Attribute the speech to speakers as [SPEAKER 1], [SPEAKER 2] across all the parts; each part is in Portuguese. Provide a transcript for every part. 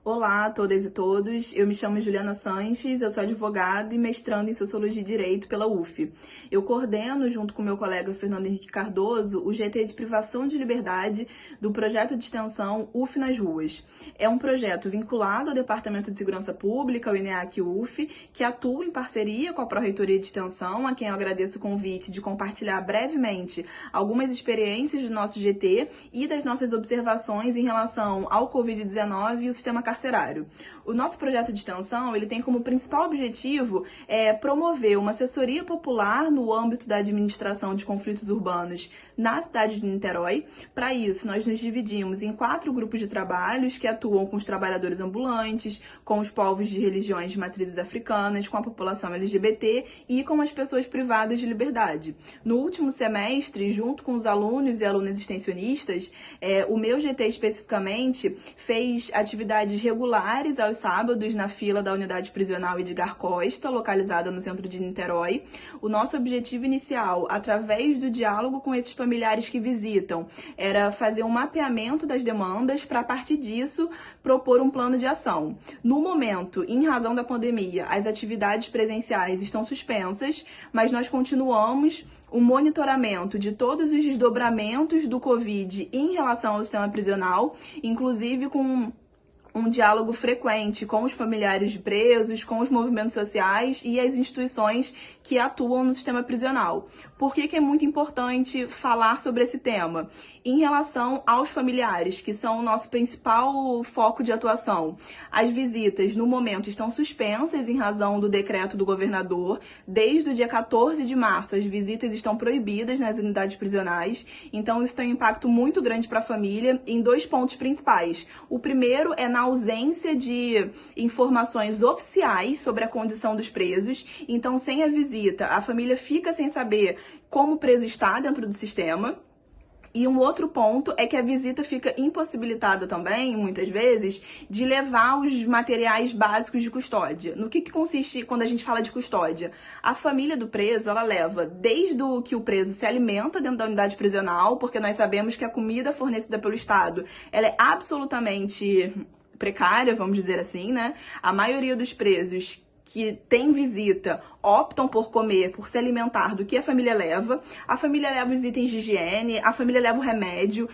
[SPEAKER 1] Olá a todas e todos, eu me chamo Juliana Sanches, eu sou advogada e mestrando em Sociologia e Direito pela UF. Eu coordeno, junto com meu colega Fernando Henrique Cardoso, o GT de Privação de Liberdade do projeto de extensão UF nas Ruas. É um projeto vinculado ao Departamento de Segurança Pública, o INEAC UF, que atua em parceria com a Pró-Reitoria de Extensão, a quem eu agradeço o convite de compartilhar brevemente algumas experiências do nosso GT e das nossas observações em relação ao Covid-19 e o sistema carcerário. O nosso projeto de extensão, ele tem como principal objetivo promover uma assessoria popular no âmbito da administração de conflitos urbanos na cidade de Niterói. Para isso, nós nos dividimos em 4 grupos de trabalhos que atuam com os trabalhadores ambulantes, com os povos de religiões de matrizes africanas, com a população LGBT e com as pessoas privadas de liberdade. No último semestre, junto com os alunos e alunas extensionistas, o meu GT especificamente fez atividades regulares aos sábados na fila da unidade prisional Edgar Costa, localizada no centro de Niterói. O nosso objetivo inicial, através do diálogo com esses familiares que visitam, era fazer um mapeamento das demandas para, a partir disso, propor um plano de ação. No momento, em razão da pandemia, as atividades presenciais estão suspensas, mas nós continuamos o monitoramento de todos os desdobramentos do Covid em relação ao sistema prisional, inclusive com um diálogo frequente com os familiares de presos, com os movimentos sociais e as instituições que atuam no sistema prisional. Por que é muito importante falar sobre esse tema? Em relação aos familiares, que são o nosso principal foco de atuação, as visitas, no momento, estão suspensas em razão do decreto do governador. Desde o dia 14 de março, as visitas estão proibidas nas unidades prisionais, então isso tem um impacto muito grande para a família em 2 pontos principais. O primeiro é na ausência de informações oficiais sobre a condição dos presos, então sem a visita, a família fica sem saber como o preso está dentro do sistema. E um outro ponto é que a visita fica impossibilitada também, muitas vezes, de levar os materiais básicos de custódia. No que consiste quando a gente fala de custódia? A família do preso, ela leva desde o que o preso se alimenta dentro da unidade prisional, porque nós sabemos que a comida fornecida pelo Estado, ela é absolutamente precária, vamos dizer assim, né? A maioria dos presos que tem visita optam por comer, por se alimentar do que a família leva. A família leva os itens de higiene, a família leva o remédio.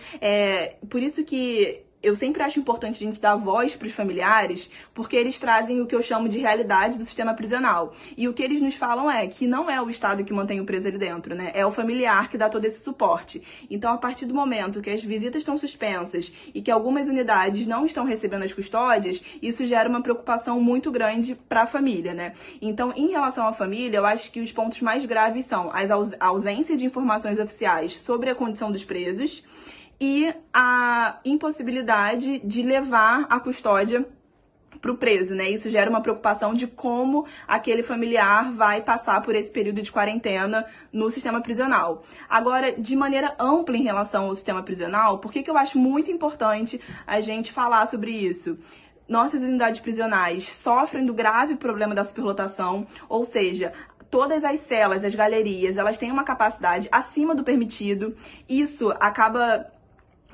[SPEAKER 1] Por isso que eu sempre acho importante a gente dar voz para os familiares, porque eles trazem o que eu chamo de realidade do sistema prisional. E o que eles nos falam é que não é o Estado que mantém o preso ali dentro, né? É o familiar que dá todo esse suporte. Então, a partir do momento que as visitas estão suspensas e que algumas unidades não estão recebendo as custódias, isso gera uma preocupação muito grande para a família, né? Então, em relação à família, eu acho que os pontos mais graves são a ausência de informações oficiais sobre a condição dos presos e a impossibilidade de levar a custódia para o preso, né? Isso gera uma preocupação de como aquele familiar vai passar por esse período de quarentena no sistema prisional. Agora, de maneira ampla em relação ao sistema prisional, por que eu acho muito importante a gente falar sobre isso? Nossas unidades prisionais sofrem do grave problema da superlotação, ou seja, todas as celas, as galerias, elas têm uma capacidade acima do permitido. Isso acaba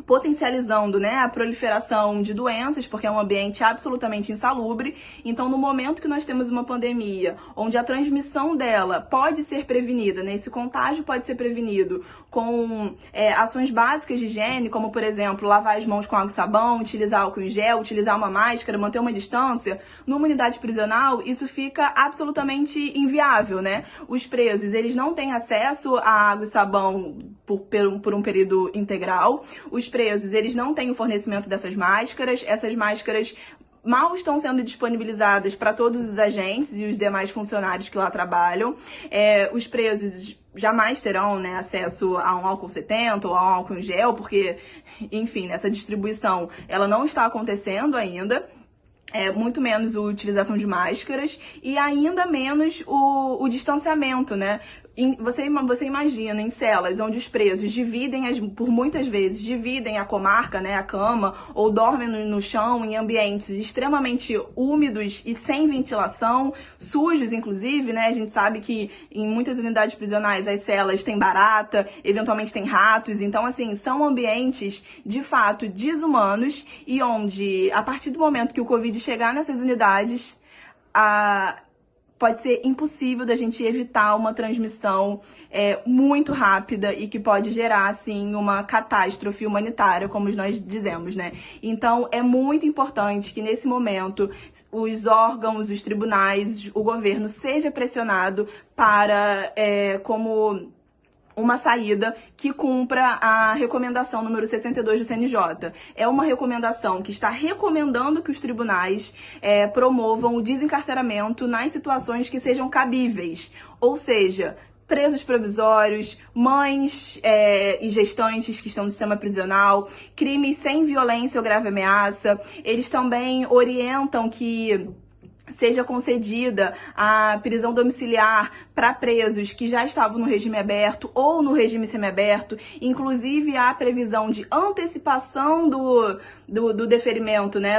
[SPEAKER 1] potencializando, né, a proliferação de doenças, porque é um ambiente absolutamente insalubre. Então, no momento que nós temos uma pandemia, onde a transmissão dela pode ser prevenida, né, esse contágio pode ser prevenido com ações básicas de higiene, como, por exemplo, lavar as mãos com água e sabão, utilizar álcool em gel, utilizar uma máscara, manter uma distância, numa unidade prisional, isso fica absolutamente inviável, né? Os presos, eles não têm acesso a água e sabão por um período integral. Os presos, eles não têm o fornecimento dessas máscaras. Essas máscaras mal estão sendo disponibilizadas para todos os agentes e os demais funcionários que lá trabalham. Os presos jamais terão, né, acesso a um álcool 70 ou a um álcool em gel, porque, enfim, essa distribuição ela não está acontecendo ainda. Muito menos a utilização de máscaras e ainda menos o distanciamento, né? Você imagina em celas onde os presos por muitas vezes, dividem a comarca, né, a cama, ou dormem no chão em ambientes extremamente úmidos e sem ventilação, sujos inclusive, né? A gente sabe que em muitas unidades prisionais as celas têm barata, eventualmente tem ratos, então assim, são ambientes de fato desumanos e onde, a partir do momento que o Covid chegar nessas unidades, pode ser impossível da gente evitar uma transmissão muito rápida e que pode gerar, assim, uma catástrofe humanitária, como nós dizemos, né? Então, é muito importante que, nesse momento, os órgãos, os tribunais, o governo seja pressionado para, como uma saída que cumpra a recomendação número 62 do CNJ. É uma recomendação que está recomendando que os tribunais promovam o desencarceramento nas situações que sejam cabíveis, ou seja, presos provisórios, mães e gestantes que estão no sistema prisional, crimes sem violência ou grave ameaça. Eles também orientam que seja concedida a prisão domiciliar para presos que já estavam no regime aberto ou no regime semiaberto. Inclusive, há previsão de antecipação do deferimento, né,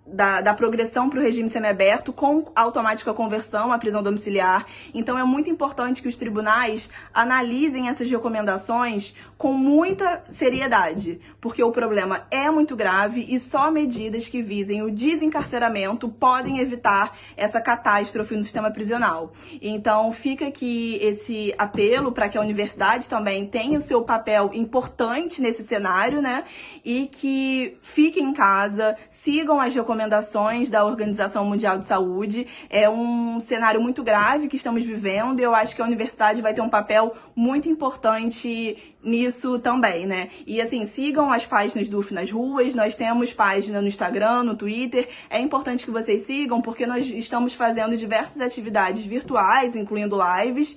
[SPEAKER 1] da progressão para o regime semiaberto com automática conversão à prisão domiciliar. Então é muito importante que os tribunais analisem essas recomendações com muita seriedade, porque o problema é muito grave e só medidas que visem o desencarceramento podem evitar essa catástrofe no sistema prisional. Então fica aqui esse apelo para que a universidade também tenha o seu papel importante nesse cenário, né? E que fiquem em casa, sigam as recomendações da Organização Mundial de Saúde. É um cenário muito grave que estamos vivendo e eu acho que a universidade vai ter um papel muito importante nisso também, né? E assim, sigam as páginas do UF nas ruas, nós temos página no Instagram, no Twitter, é importante que vocês sigam porque nós estamos fazendo diversas atividades virtuais, incluindo lives,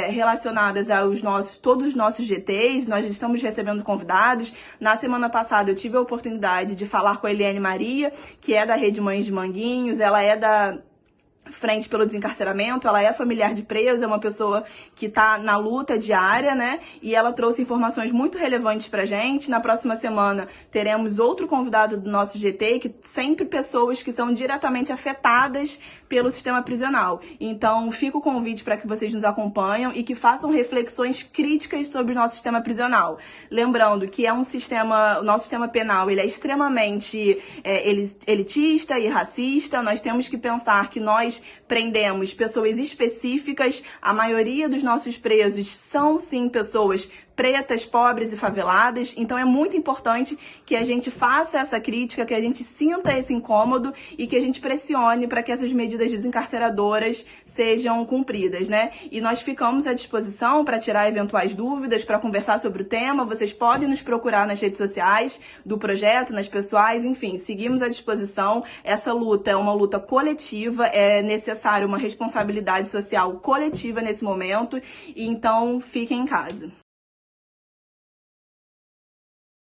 [SPEAKER 1] relacionadas todos os nossos GTs, nós estamos recebendo convidados. Na semana passada eu tive a oportunidade de falar com a Eliane Maria, que é da Rede Mães de Manguinhos, ela é da Frente pelo Desencarceramento, ela é familiar de preso, é uma pessoa que está na luta diária, né? E ela trouxe informações muito relevantes pra gente. Na próxima semana teremos outro convidado do nosso GT, que sempre pessoas que são diretamente afetadas pelo sistema prisional. Então, fica o convite para que vocês nos acompanhem e que façam reflexões críticas sobre o nosso sistema prisional. Lembrando que o nosso sistema penal, ele é extremamente elitista e racista. Nós temos que pensar que nós prendemos pessoas específicas, a maioria dos nossos presos são sim pessoas pretas, pobres e faveladas, então é muito importante que a gente faça essa crítica, que a gente sinta esse incômodo e que a gente pressione para que essas medidas desencarceradoras sejam cumpridas, né? E nós ficamos à disposição para tirar eventuais dúvidas, para conversar sobre o tema. Vocês podem nos procurar nas redes sociais do projeto, nas pessoais, enfim, seguimos à disposição. Essa luta é uma luta coletiva, é necessário uma responsabilidade social coletiva nesse momento, e então fiquem em casa.